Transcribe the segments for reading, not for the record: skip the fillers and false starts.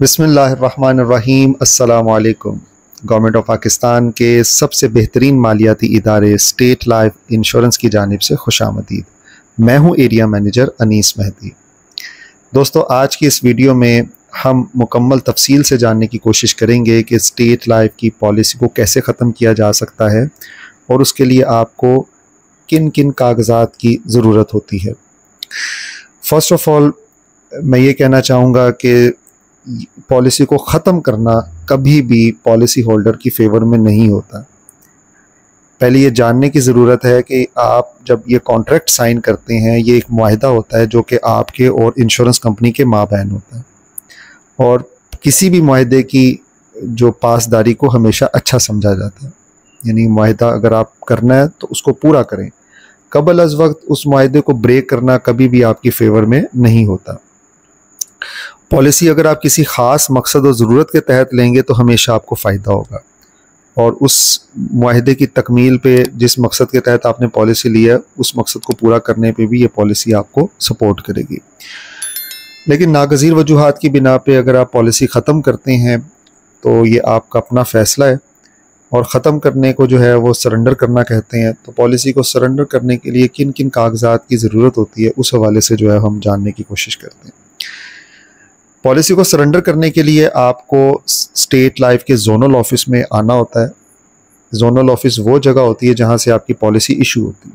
बिस्मिल्लाहिर्रहमानिर्रहीम। अस्सलामुअलैकुम। Government of Pakistan के सबसे बेहतरीन मालियाती इदारे स्टेट लाइफ इंश्योरेंस की जानिब से खुशामदीद। मैं हूं एरिया मैनेजर अनीस मेहदी। दोस्तों, आज की इस वीडियो में हम मुकम्मल तफसील से जानने की कोशिश करेंगे कि स्टेट लाइफ की पॉलिसी को कैसे ख़त्म किया जा सकता है और उसके लिए आपको किन किन कागज़ात की ज़रूरत होती है। फ़र्स्ट ऑफ़ ऑल मैं ये कहना चाहूँगा कि पॉलिसी को ख़त्म करना कभी भी पॉलिसी होल्डर की फेवर में नहीं होता। पहले ये जानने की ज़रूरत है कि आप जब ये कॉन्ट्रैक्ट साइन करते हैं, ये एक मुआहिदा होता है जो कि आपके और इंश्योरेंस कंपनी के माबैन होता है, और किसी भी मुआहिदे की जो पासदारी को हमेशा अच्छा समझा जाता है। यानी मुआहिदा अगर आप करना है तो उसको पूरा करें। कबल अज़ वक्त उस मुआहिदे को ब्रेक करना कभी भी आपकी फेवर में नहीं होता। पॉलिसी अगर आप किसी ख़ास मकसद और ज़रूरत के तहत लेंगे तो हमेशा आपको फ़ायदा होगा, और उस मुआहिदे की तकमील पे जिस मकसद के तहत आपने पॉलिसी लिया उस मकसद को पूरा करने पे भी ये पॉलिसी आपको सपोर्ट करेगी। लेकिन नागज़ीर वजूहात की बिना पे अगर आप पॉलिसी ख़त्म करते हैं तो ये आपका अपना फ़ैसला है, और ख़त्म करने को जो है वो सरेंडर करना कहते हैं। तो पॉलिसी को सरेंडर करने के लिए किन किन कागज़ात की ज़रूरत होती है उस हवाले से जो है हम जानने की कोशिश करते हैं। पॉलिसी को सरेंडर करने के लिए आपको स्टेट लाइफ के जोनल ऑफिस में आना होता है। जोनल ऑफिस वो जगह होती है जहां से आपकी पॉलिसी इशू होती है,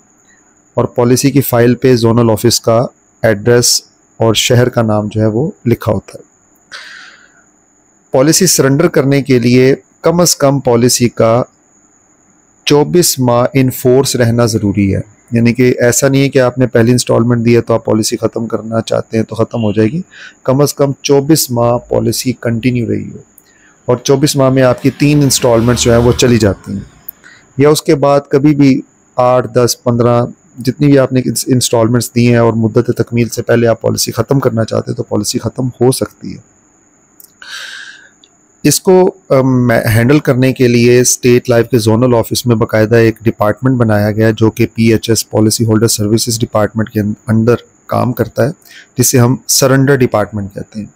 और पॉलिसी की फ़ाइल पे जोनल ऑफिस का एड्रेस और शहर का नाम जो है वो लिखा होता है। पॉलिसी सरेंडर करने के लिए कम अज़ कम पॉलिसी का 24 माह इन फोर्स रहना ज़रूरी है। यानी कि ऐसा नहीं है कि आपने पहली इंस्टॉलमेंट दी है तो आप पॉलिसी ख़त्म करना चाहते हैं तो ख़त्म हो जाएगी। कम अज़ कम 24 माह पॉलिसी कंटिन्यू रही हो, और 24 माह में आपकी 3 इंस्टॉलमेंट्स जो है वो चली जाती हैं, या उसके बाद कभी भी 8, 10, 15 जितनी भी आपने इंस्टॉलमेंट्स दी हैं और मुद्दत तकमील से पहले आप पॉलिसी ख़त्म करना चाहते हैं तो पॉलिसी ख़त्म हो सकती है। इसको हैंडल करने के लिए स्टेट लाइफ के जोनल ऑफिस में बाकायदा एक डिपार्टमेंट बनाया गया है जो कि PHS policy holder services department के अंदर काम करता है, जिसे हम सरेंडर डिपार्टमेंट कहते हैं।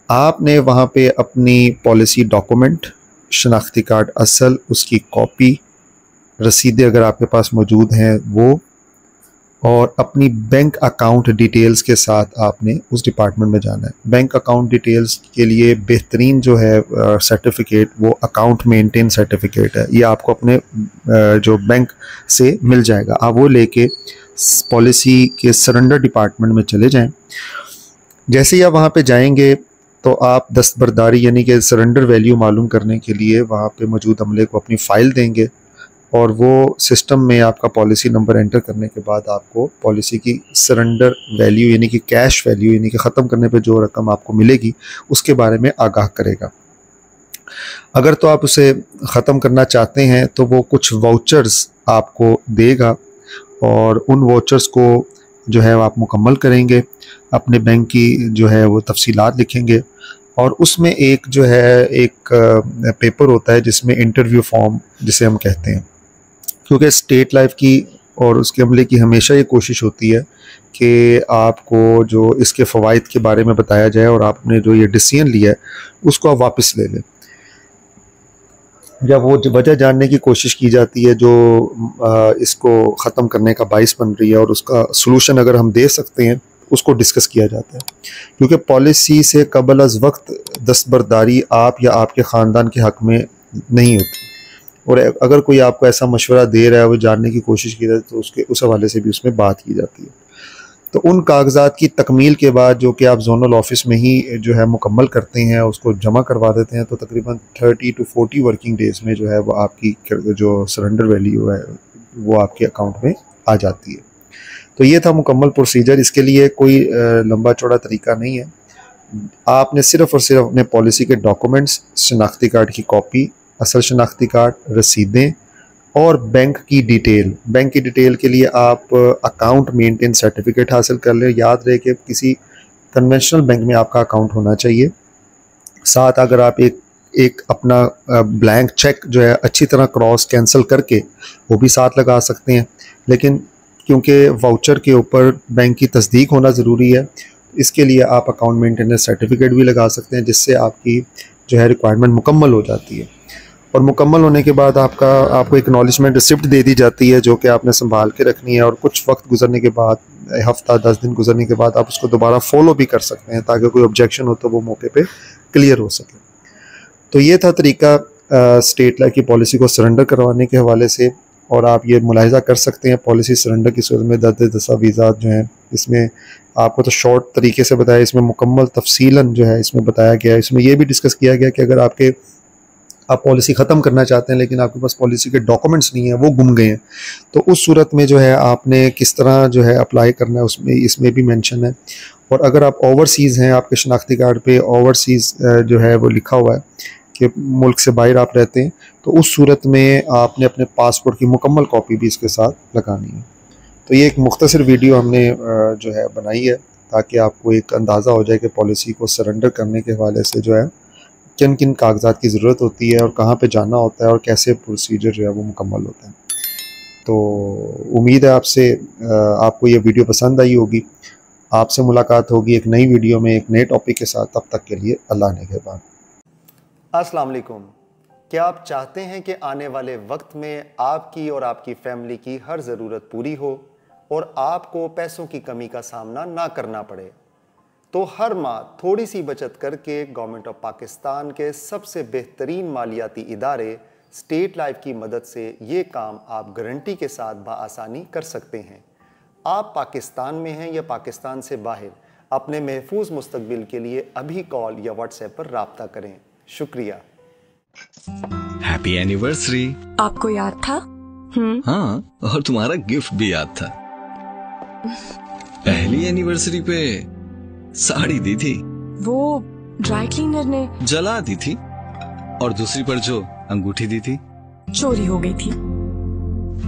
आपने वहाँ पे अपनी पॉलिसी डॉक्यूमेंट, शनाख्ती कार्ड असल, उसकी कॉपी, रसीदें अगर आपके पास मौजूद हैं वो, और अपनी बैंक अकाउंट डिटेल्स के साथ आपने उस डिपार्टमेंट में जाना है। बैंक अकाउंट डिटेल्स के लिए बेहतरीन जो है सर्टिफिकेट वो अकाउंट मेंटेन सर्टिफिकेट है। ये आपको अपने जो बैंक से मिल जाएगा। आप वो लेके पॉलिसी के सरेंडर डिपार्टमेंट में चले जाएं। जैसे ही आप वहाँ पे जाएंगे तो आप दस्तबरदारी यानी कि सरेंडर वैल्यू मालूम करने के लिए वहाँ पे मौजूद अमले को अपनी फ़ाइल देंगे, और वो सिस्टम में आपका पॉलिसी नंबर एंटर करने के बाद आपको पॉलिसी की सरेंडर वैल्यू यानी कि कैश वैल्यू यानी कि ख़त्म करने पे जो रकम आपको मिलेगी उसके बारे में आगाह करेगा। अगर तो आप उसे ख़त्म करना चाहते हैं तो वो कुछ वाउचर्स आपको देगा, और उन वाउचर्स को जो है आप मुकम्मल करेंगे, अपने बैंक की जो है वो तफसीलात लिखेंगे, और उसमें एक जो है एक पेपर होता है जिसमें इंटरव्यू फॉर्म जिसे हम कहते हैं। क्योंकि स्टेट लाइफ की और उसके अमले की हमेशा ये कोशिश होती है कि आपको जो इसके फ़वाइद के बारे में बताया जाए और आपने जो ये डिसीजन लिया है उसको आप वापस ले लें। जब वो वजह जानने की कोशिश की जाती है जो इसको ख़त्म करने का बाइस बन रही है, और उसका सलूशन अगर हम दे सकते हैं उसको डिस्कस किया जाता है। क्योंकि पॉलिसी से कबल अज़ वक्त दस्तबरदारी आप या आपके ख़ानदान के हक़ में नहीं होती, और अगर कोई आपको ऐसा मशवरा दे रहा है, वो जानने की कोशिश की जाती है, तो उसके उस हवाले से भी उसमें बात की जाती है। तो उन कागज़ात की तकमील के बाद जो कि आप जोनल ऑफिस में ही जो है मुकम्मल करते हैं, उसको जमा करवा देते हैं, तो तकरीबन 30 to 40 वर्किंग डेज़ में जो है वो आपकी जो सरेंडर वैल्यू है वो आपके अकाउंट में आ जाती है। तो ये था मुकम्मल प्रोसीजर। इसके लिए कोई लंबा चौड़ा तरीका नहीं है। आपने सिर्फ़ और सिर्फ अपने पॉलिसी के डॉक्यूमेंट्स, शनाख्ती कार्ड की कॉपी, असल शनाख्ती कार्ड, रसीदें और बैंक की डिटेल के लिए आप अकाउंट मेंटेन सर्टिफिकेट हासिल कर लें। याद रहे कि किसी कन्वेंशनल बैंक में आपका अकाउंट होना चाहिए। साथ अगर आप एक अपना ब्लैंक चेक जो है अच्छी तरह क्रॉस कैंसिल करके वो भी साथ लगा सकते हैं, लेकिन क्योंकि वाउचर के ऊपर बैंक की तस्दीक होना ज़रूरी है इसके लिए आप अकाउंट मेंटेनेंस सर्टिफिकेट भी लगा सकते हैं, जिससे आपकी जो है रिक्वायरमेंट मुकम्मल हो जाती है। और मुकम्मल होने के बाद आपको एक्नॉलेजमेंट रिसिप्ट दे दी जाती है, जो कि आपने संभाल के रखनी है। और कुछ वक्त गुजरने के बाद, हफ्ता 10 दिन गुजरने के बाद, आप उसको दोबारा फॉलो भी कर सकते हैं, ताकि कोई ऑब्जेक्शन हो तो वो मौके पे क्लियर हो सके। तो ये था तरीका स्टेट लाइफ की पॉलिसी को सरेंडर करवाने के हवाले से। और आप ये मुलाहिजा कर सकते हैं, पॉलिसी सरेंडर की सूरत में 10 दस्तावेज़ात जो हैं, इसमें आपको तो शॉर्ट तरीके से बताया, इसमें मुकम्मल तफसीलन जो है इसमें बताया गया है। इसमें यह भी डिस्कस किया गया कि अगर आप पॉलिसी ख़त्म करना चाहते हैं लेकिन आपके पास पॉलिसी के डॉक्यूमेंट्स नहीं है, वो गुम गए हैं, तो उस सूरत में जो है आपने किस तरह जो है अप्लाई करना है, उसमें इसमें भी मेंशन है। और अगर आप ओवरसीज़ हैं, आपके शनाख्ती कार्ड पे ओवरसीज़ जो है वो लिखा हुआ है कि मुल्क से बाहर आप रहते हैं, तो उस सूरत में आपने अपने पासपोर्ट की मुकम्मल कॉपी भी इसके साथ लगानी है। तो ये एक मुख्तसर वीडियो हमने जो है बनाई है, ताकि आपको एक अंदाज़ा हो जाए कि पॉलिसी को सरेंडर करने के हवाले से जो है किन किन कागजात की ज़रूरत होती है, और कहाँ पे जाना होता है, और कैसे प्रोसीजर जो है वो मुकम्मल होता है। तो उम्मीद है आपको ये वीडियो पसंद आई होगी। आपसे मुलाकात होगी एक नई वीडियो में, एक नए टॉपिक के साथ। तब तक के लिए अल्लाह निगहबान। अस्सलाम वालेकुम। क्या आप चाहते हैं कि आने वाले वक्त में आपकी और आपकी फैमिली की हर ज़रूरत पूरी हो और आपको पैसों की कमी का सामना ना करना पड़े? तो हर माह थोड़ी सी बचत करके गवर्नमेंट ऑफ पाकिस्तान के सबसे बेहतरीन मालियाती इदारे स्टेट लाइफ की मदद से ये काम आप गारंटी के साथ बआसानी कर सकते हैं। आप पाकिस्तान में हैं या पाकिस्तान से बाहर, अपने महफूज मुस्तकबिल के लिए अभी कॉल या व्हाट्सएप पर राब्ता करें। शुक्रिया। Happy anniversary. आपको याद था? हाँ, और तुम्हारा गिफ्ट भी याद था। पहली एनिवर्सरी पे साड़ी दी थी, वो ड्राई क्लीनर ने जला दी थी, और दूसरी पर जो अंगूठी दी थी चोरी हो गई थी।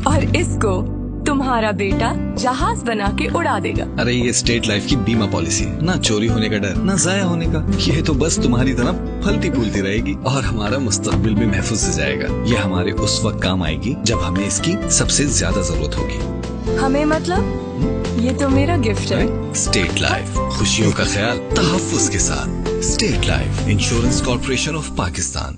और इसको तुम्हारा बेटा जहाज बना के उड़ा देगा। अरे ये स्टेट लाइफ की बीमा पॉलिसी है, ना चोरी होने का डर, ना जाया होने का। ये तो बस तुम्हारी तरह फलती फूलती रहेगी और हमारा मुस्तकबिल भी महफूज हो जाएगा। ये हमारे उस वक्त काम आएगी जब हमें इसकी सबसे ज्यादा जरूरत होगी। हमें मतलब ये तो मेरा गिफ्ट है। स्टेट लाइफ, खुशियों का ख्याल तहफ्फुज़ के साथ। State life insurance corporation of Pakistan.